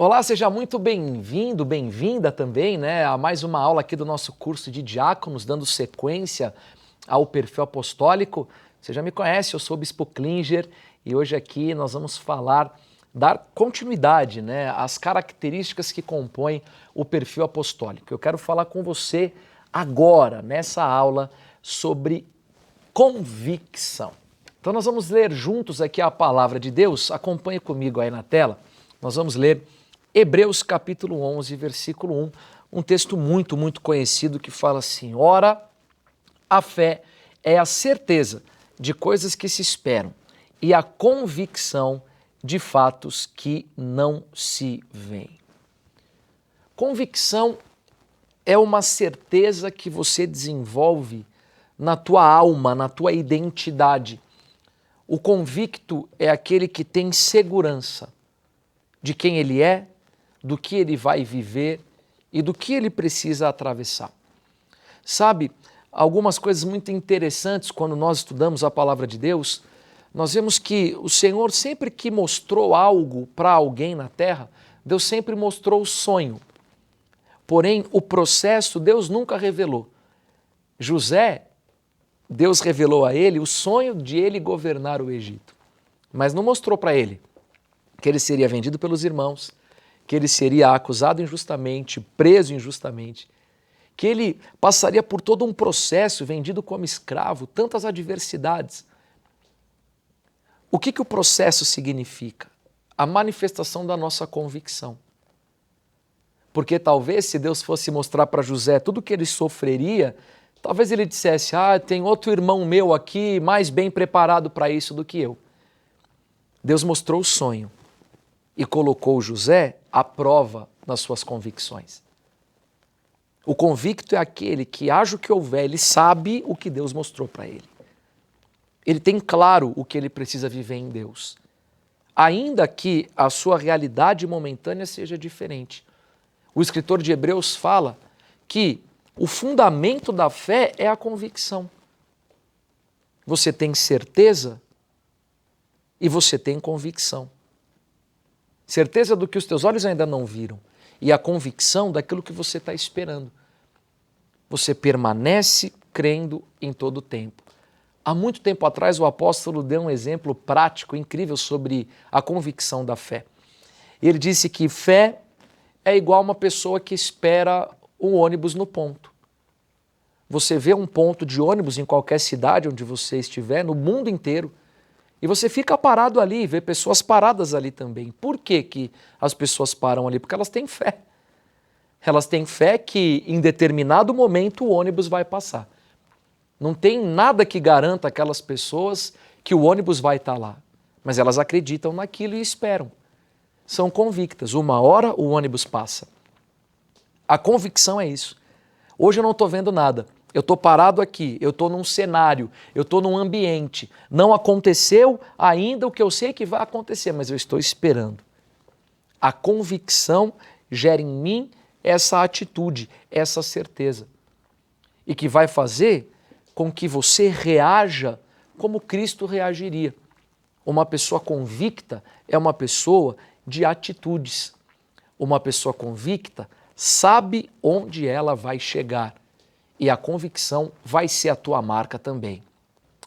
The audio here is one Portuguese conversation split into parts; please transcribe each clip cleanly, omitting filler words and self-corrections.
Olá, seja muito bem-vindo, bem-vinda também, né, a mais uma aula aqui do nosso curso de diáconos, dando sequência ao perfil apostólico. Você já me conhece, eu sou o Bispo Klinger e hoje aqui nós vamos falar, dar continuidade, né, às características que compõem o perfil apostólico. Eu quero falar com você agora, nessa aula, sobre convicção. Então nós vamos ler juntos aqui a palavra de Deus, acompanhe comigo aí na tela. Nós vamos ler Hebreus capítulo 11, versículo 1, um texto muito conhecido que fala assim: ora, a fé é a certeza de coisas que se esperam e a convicção de fatos que não se veem. Convicção é uma certeza que você desenvolve na tua alma, na tua identidade. O convicto é aquele que tem segurança de quem ele é, do que ele vai viver e do que ele precisa atravessar. Sabe, algumas coisas muito interessantes quando nós estudamos a palavra de Deus, nós vemos que o Senhor sempre que mostrou algo para alguém na terra, Deus sempre mostrou o sonho. Porém, o processo Deus nunca revelou. José, Deus revelou a ele o sonho de ele governar o Egito, mas não mostrou para ele que ele seria vendido pelos irmãos, que ele seria acusado injustamente, preso injustamente, que ele passaria por todo um processo, vendido como escravo, tantas adversidades. O que o processo significa? A manifestação da nossa convicção. Porque talvez se Deus fosse mostrar para José tudo o que ele sofreria, talvez ele dissesse: tem outro irmão meu aqui mais bem preparado para isso do que eu. Deus mostrou o sonho e colocou José à prova nas suas convicções. O convicto é aquele que, haja o que houver, ele sabe o que Deus mostrou para ele. Ele tem claro o que ele precisa viver em Deus, ainda que a sua realidade momentânea seja diferente. O escritor de Hebreus fala que o fundamento da fé é a convicção. Você tem certeza e você tem convicção. Certeza do que os teus olhos ainda não viram e a convicção daquilo que você está esperando. Você permanece crendo em todo o tempo. Há muito tempo atrás o apóstolo deu um exemplo prático, incrível sobre a convicção da fé. Ele disse que fé é igual a uma pessoa que espera um ônibus no ponto. Você vê um ponto de ônibus em qualquer cidade onde você estiver, no mundo inteiro, e você fica parado ali, vê pessoas paradas ali também. Por que as pessoas param ali? Porque elas têm fé. Elas têm fé que em determinado momento o ônibus vai passar. Não tem nada que garanta aquelas pessoas que o ônibus vai estar lá, mas elas acreditam naquilo e esperam. São convictas. Uma hora o ônibus passa. A convicção é isso. Hoje eu não estou vendo nada. Eu estou parado aqui, eu estou num cenário, eu estou num ambiente. Não aconteceu ainda o que eu sei que vai acontecer, mas eu estou esperando. A convicção gera em mim essa atitude, essa certeza. E que vai fazer com que você reaja como Cristo reagiria. Uma pessoa convicta é uma pessoa de atitudes. Uma pessoa convicta sabe onde ela vai chegar. E a convicção vai ser a tua marca também.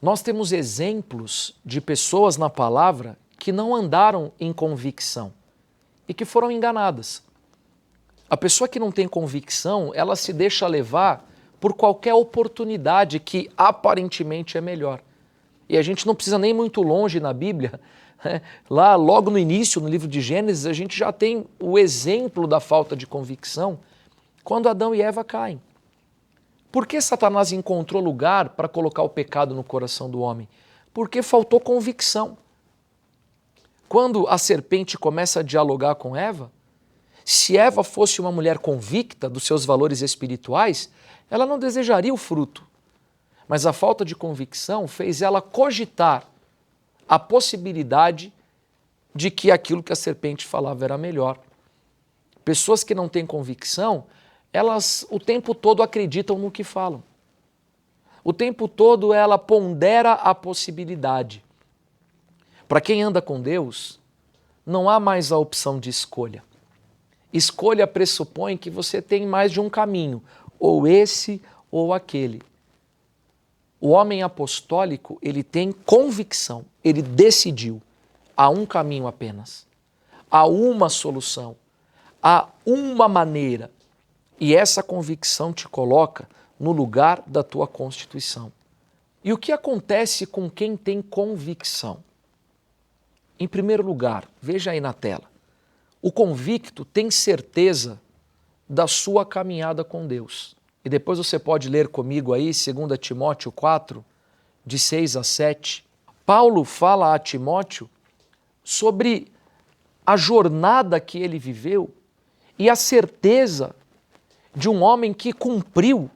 Nós temos exemplos de pessoas na palavra que não andaram em convicção e que foram enganadas. A pessoa que não tem convicção, ela se deixa levar por qualquer oportunidade que aparentemente é melhor. E a gente não precisa nem muito longe na Bíblia. Lá, logo no início, no livro de Gênesis, a gente já tem o exemplo da falta de convicção quando Adão e Eva caem. Por que Satanás encontrou lugar para colocar o pecado no coração do homem? Porque faltou convicção. Quando a serpente começa a dialogar com Eva, se Eva fosse uma mulher convicta dos seus valores espirituais, ela não desejaria o fruto. Mas a falta de convicção fez ela cogitar a possibilidade de que aquilo que a serpente falava era melhor. Pessoas que não têm convicção, elas o tempo todo acreditam no que falam. O tempo todo ela pondera a possibilidade. Para quem anda com Deus, não há mais a opção de escolha. Escolha pressupõe que você tem mais de um caminho, ou esse ou aquele. O homem apostólico, ele tem convicção, ele decidiu. Há um caminho apenas, há uma solução, há uma maneira. E essa convicção te coloca no lugar da tua constituição. E o que acontece com quem tem convicção? Em primeiro lugar, veja aí na tela, o convicto tem certeza da sua caminhada com Deus. E depois você pode ler comigo aí, 2 Timóteo 4, de 6 a 7. Paulo fala a Timóteo sobre a jornada que ele viveu e a certeza de um homem que cumpriu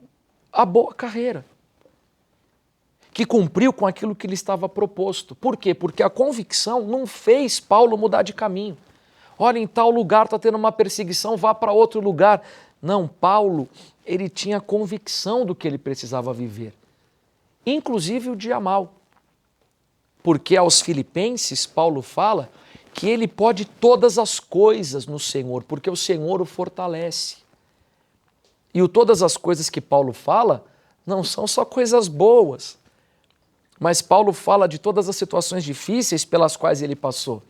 a boa carreira, que cumpriu com aquilo que lhe estava proposto. Por quê? Porque a convicção não fez Paulo mudar de caminho. Olha, em tal lugar está tendo uma perseguição, vá para outro lugar. Não, Paulo, ele tinha convicção do que ele precisava viver, inclusive o dia mau. Porque aos Filipenses, Paulo fala que ele pode todas as coisas no Senhor, porque o Senhor o fortalece. E o todas as coisas que Paulo fala não são só coisas boas, mas Paulo fala de todas as situações difíceis pelas quais ele passou.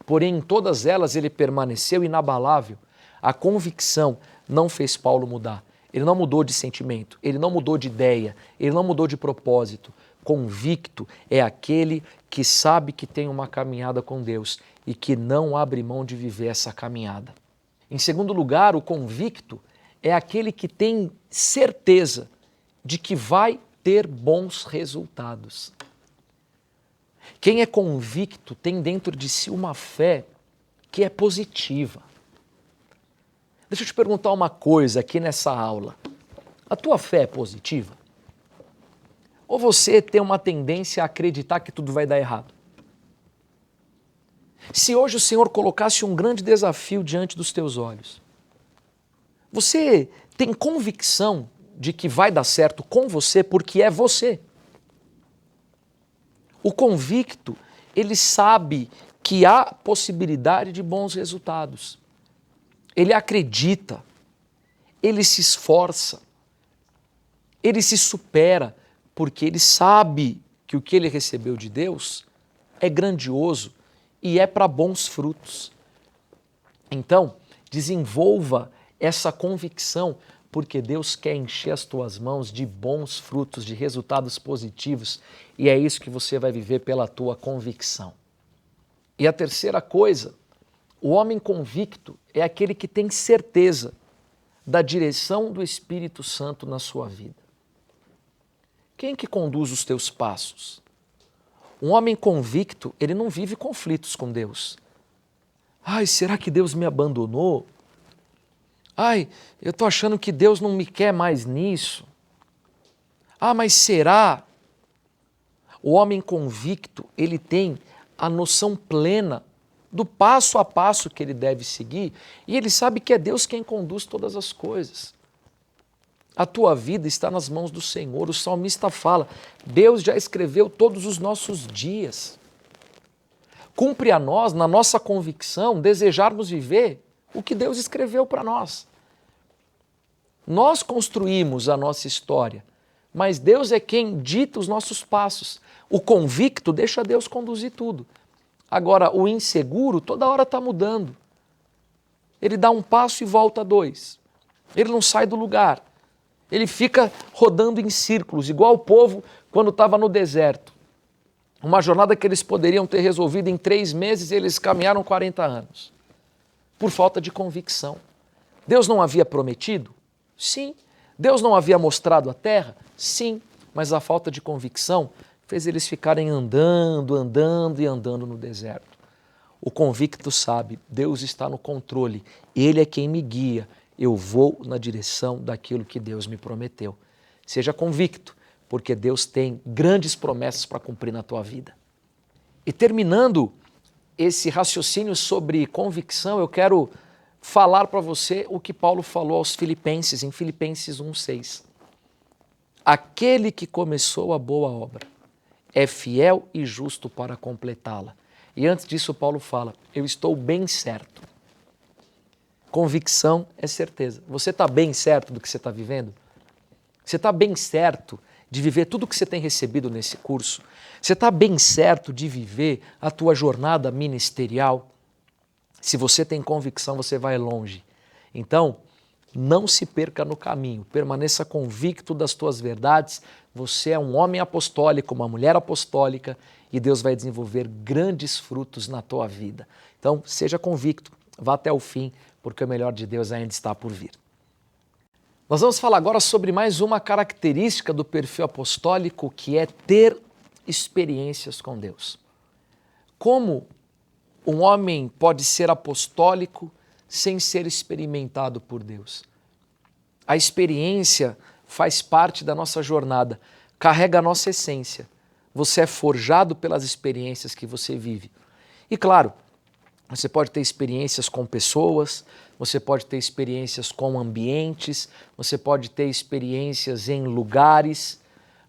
Porém, em todas elas ele permaneceu inabalável. A convicção não fez Paulo mudar. Ele não mudou de sentimento, ele não mudou de ideia, ele não mudou de propósito. Convicto é aquele que sabe que tem uma caminhada com Deus e que não abre mão de viver essa caminhada. Em segundo lugar, o convicto é aquele que tem certeza de que vai ter bons resultados. Quem é convicto tem dentro de si uma fé que é positiva. Deixa eu te perguntar uma coisa aqui nessa aula. A tua fé é positiva? Ou você tem uma tendência a acreditar que tudo vai dar errado? Se hoje o Senhor colocasse um grande desafio diante dos teus olhos, você tem convicção de que vai dar certo com você porque é você? O convicto, ele sabe que há possibilidade de bons resultados. Ele acredita, ele se esforça, ele se supera, porque ele sabe que o que ele recebeu de Deus é grandioso e é para bons frutos. Então, desenvolva essa convicção, porque Deus quer encher as tuas mãos de bons frutos, de resultados positivos, e é isso que você vai viver pela tua convicção. E a terceira coisa, o homem convicto é aquele que tem certeza da direção do Espírito Santo na sua vida. Quem que conduz os teus passos? Um homem convicto, ele não vive conflitos com Deus. Ai, será que Deus me abandonou? Ai, eu estou achando que Deus não me quer mais nisso. Ah, mas será? O homem convicto, ele tem a noção plena do passo a passo que ele deve seguir e ele sabe que é Deus quem conduz todas as coisas. A tua vida está nas mãos do Senhor. O salmista fala, Deus já escreveu todos os nossos dias. Cumpre a nós, na nossa convicção, desejarmos viver o que Deus escreveu para nós. Nós construímos a nossa história, mas Deus é quem dita os nossos passos. O convicto deixa Deus conduzir tudo. Agora, o inseguro toda hora está mudando. Ele dá um passo e volta dois. Ele não sai do lugar. Ele fica rodando em círculos, igual o povo quando estava no deserto. Uma jornada que eles poderiam ter resolvido em 3 meses, eles caminharam 40 anos. Por falta de convicção. Deus não havia prometido? Sim. Deus não havia mostrado a terra? Sim. Mas a falta de convicção fez eles ficarem andando no deserto. O convicto sabe, Deus está no controle, Ele é quem me guia, eu vou na direção daquilo que Deus me prometeu. Seja convicto, porque Deus tem grandes promessas para cumprir na tua vida. E terminando esse raciocínio sobre convicção, eu quero falar para você o que Paulo falou aos Filipenses, em Filipenses 1,6. Aquele que começou a boa obra é fiel e justo para completá-la. E antes disso Paulo fala, eu estou bem certo. Convicção é certeza. Você está bem certo do que você está vivendo? Você está bem certo de viver tudo o que você tem recebido nesse curso? Você está bem certo de viver a tua jornada ministerial? Se você tem convicção, você vai longe. Então, não se perca no caminho, permaneça convicto das tuas verdades. Você é um homem apostólico, uma mulher apostólica e Deus vai desenvolver grandes frutos na tua vida. Então, seja convicto, vá até o fim, porque o melhor de Deus ainda está por vir. Nós vamos falar agora sobre mais uma característica do perfil apostólico, que é ter experiências com Deus. Como um homem pode ser apostólico sem ser experimentado por Deus? A experiência faz parte da nossa jornada, carrega a nossa essência. Você é forjado pelas experiências que você vive. E claro, você pode ter experiências com pessoas, você pode ter experiências com ambientes, você pode ter experiências em lugares,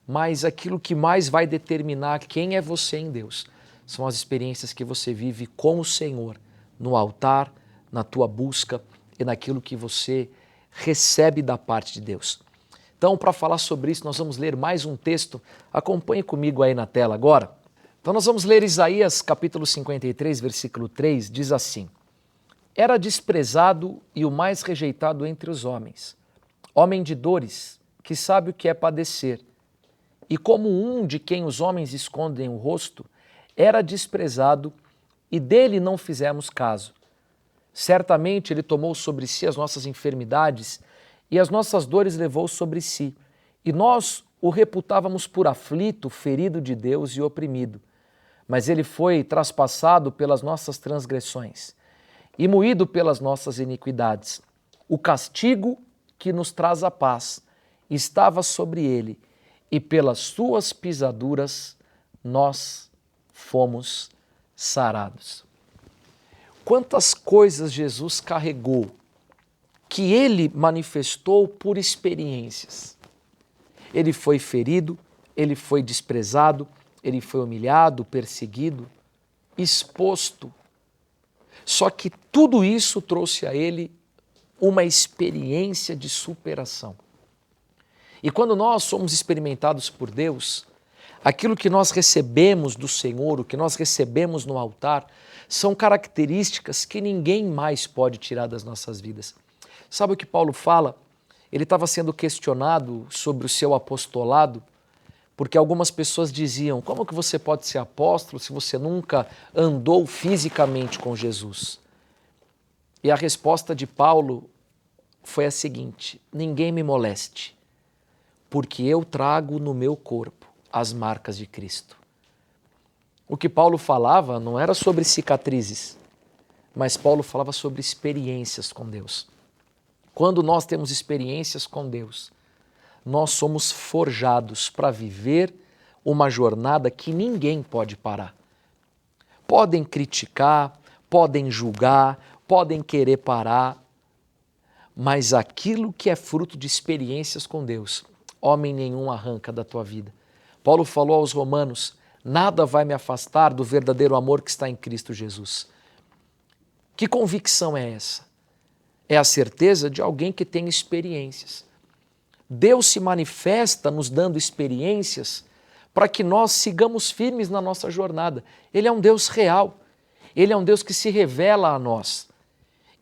mas aquilo que mais vai determinar quem é você em Deus são as experiências que você vive com o Senhor, no altar, na tua busca e naquilo que você recebe da parte de Deus. Então, para falar sobre isso, nós vamos ler mais um texto. Acompanhe comigo aí na tela agora. Então, nós vamos ler Isaías capítulo 53, versículo 3, diz assim: Era desprezado e o mais rejeitado entre os homens, homem de dores, que sabe o que é padecer. E como um de quem os homens escondem o rosto, era desprezado e dele não fizemos caso. Certamente ele tomou sobre si as nossas enfermidades e as nossas dores levou sobre si. E nós o reputávamos por aflito, ferido de Deus e oprimido. Mas ele foi traspassado pelas nossas transgressões e moído pelas nossas iniquidades. O castigo que nos traz a paz estava sobre ele, e pelas suas pisaduras nós fomos sarados. Quantas coisas Jesus carregou que ele manifestou por experiências. Ele foi ferido, ele foi desprezado, ele foi humilhado, perseguido, exposto. Só que tudo isso trouxe a ele uma experiência de superação. E quando nós somos experimentados por Deus, aquilo que nós recebemos do Senhor, o que nós recebemos no altar, são características que ninguém mais pode tirar das nossas vidas. Sabe o que Paulo fala? Ele estava sendo questionado sobre o seu apostolado, porque algumas pessoas diziam: como que você pode ser apóstolo se você nunca andou fisicamente com Jesus? E a resposta de Paulo foi a seguinte: ninguém me moleste, porque eu trago no meu corpo as marcas de Cristo. O que Paulo falava não era sobre cicatrizes, mas Paulo falava sobre experiências com Deus. Quando nós temos experiências com Deus, nós somos forjados para viver uma jornada que ninguém pode parar. Podem criticar, podem julgar, podem querer parar, mas aquilo que é fruto de experiências com Deus, homem nenhum arranca da tua vida. Paulo falou aos Romanos: nada vai me afastar do verdadeiro amor que está em Cristo Jesus. Que convicção é essa? É a certeza de alguém que tem experiências. Deus se manifesta nos dando experiências para que nós sigamos firmes na nossa jornada. Ele é um Deus real. Ele é um Deus que se revela a nós.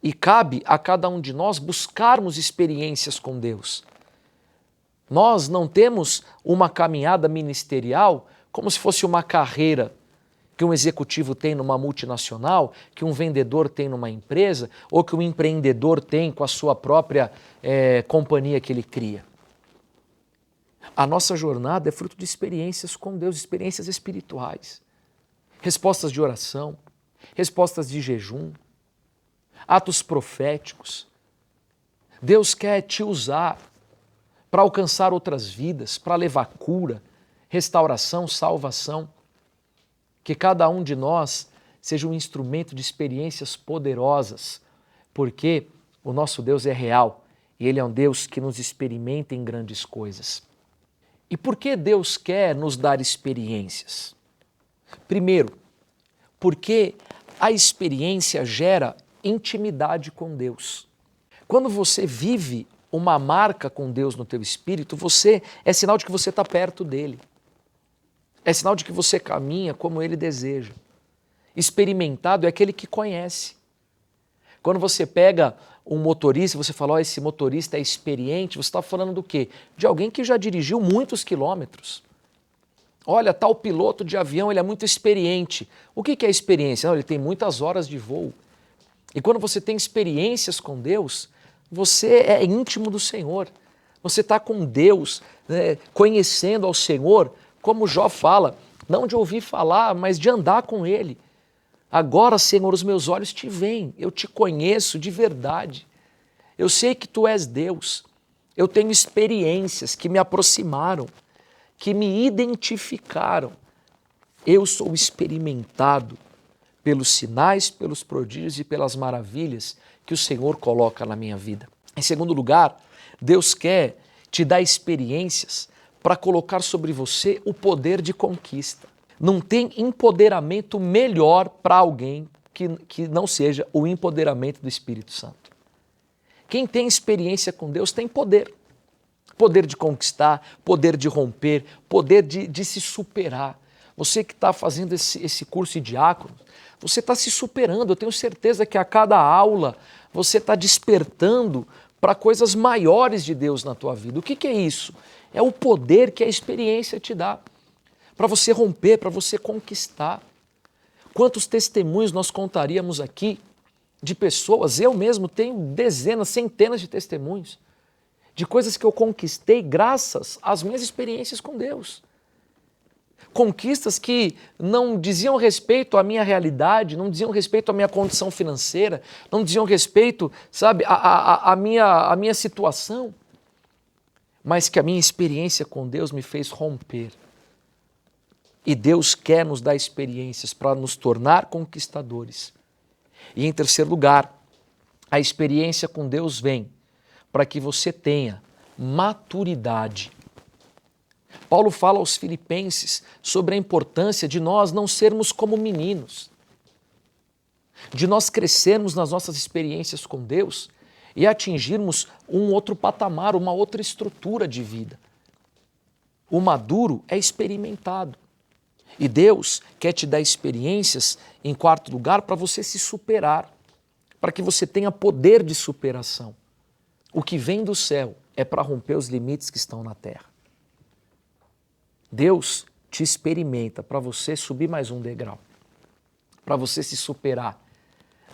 E cabe a cada um de nós buscarmos experiências com Deus. Nós não temos uma caminhada ministerial como se fosse uma carreira que um executivo tem numa multinacional, que um vendedor tem numa empresa, ou que um empreendedor tem com a sua própria companhia que ele cria. A nossa jornada é fruto de experiências com Deus, experiências espirituais, respostas de oração, respostas de jejum, atos proféticos. Deus quer te usar para alcançar outras vidas, para levar cura, restauração, salvação. Que cada um de nós seja um instrumento de experiências poderosas, porque o nosso Deus é real e Ele é um Deus que nos experimenta em grandes coisas. E por que Deus quer nos dar experiências? Primeiro, porque a experiência gera intimidade com Deus. Quando você vive uma marca com Deus no teu espírito, é sinal de que você está perto dele. É sinal de que você caminha como ele deseja. Experimentado é aquele que conhece. Quando você pega um motorista, você fala, esse motorista é experiente, você está falando do quê? De alguém que já dirigiu muitos quilômetros. Olha, tal piloto de avião, ele é muito experiente. O que é experiência? Não, ele tem muitas horas de voo. E quando você tem experiências com Deus, você é íntimo do Senhor. Você está com Deus, né, conhecendo ao Senhor, como Jó fala, não de ouvir falar, mas de andar com Ele. Agora, Senhor, os meus olhos te veem, eu te conheço de verdade. Eu sei que Tu és Deus. Eu tenho experiências que me aproximaram, que me identificaram. Eu sou experimentado pelos sinais, pelos prodígios e pelas maravilhas que o Senhor coloca na minha vida. Em segundo lugar, Deus quer te dar experiências para colocar sobre você o poder de conquista. Não tem empoderamento melhor para alguém que não seja o empoderamento do Espírito Santo. Quem tem experiência com Deus tem poder. Poder de conquistar, poder de romper, poder de se superar. Você que está fazendo esse curso de diácono, você está se superando. Eu tenho certeza que a cada aula você está despertando para coisas maiores de Deus na tua vida. O que é isso? É o poder que a experiência te dá. Para você romper, para você conquistar. Quantos testemunhos nós contaríamos aqui de pessoas, eu mesmo tenho dezenas, centenas de testemunhos, de coisas que eu conquistei graças às minhas experiências com Deus. Conquistas que não diziam respeito à minha realidade, não diziam respeito à minha condição financeira, não diziam respeito, sabe, à minha situação, mas que a minha experiência com Deus me fez romper. E Deus quer nos dar experiências para nos tornar conquistadores. E em terceiro lugar, a experiência com Deus vem para que você tenha maturidade. Paulo fala aos Filipenses sobre a importância de nós não sermos como meninos, de nós crescermos nas nossas experiências com Deus e atingirmos um outro patamar, uma outra estrutura de vida. O maduro é experimentado. E Deus quer te dar experiências, em quarto lugar, para você se superar, para que você tenha poder de superação. O que vem do céu é para romper os limites que estão na terra. Deus te experimenta para você subir mais um degrau, para você se superar.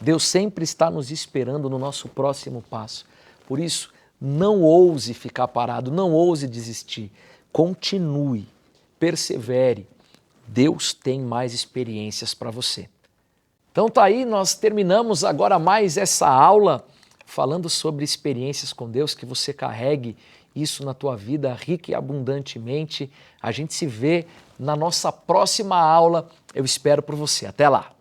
Deus sempre está nos esperando no nosso próximo passo. Por isso, não ouse ficar parado, não ouse desistir. Continue, persevere. Deus tem mais experiências para você. Então tá aí, nós terminamos agora mais essa aula falando sobre experiências com Deus, que você carregue isso na tua vida rica e abundantemente. A gente se vê na nossa próxima aula. Eu espero por você. Até lá!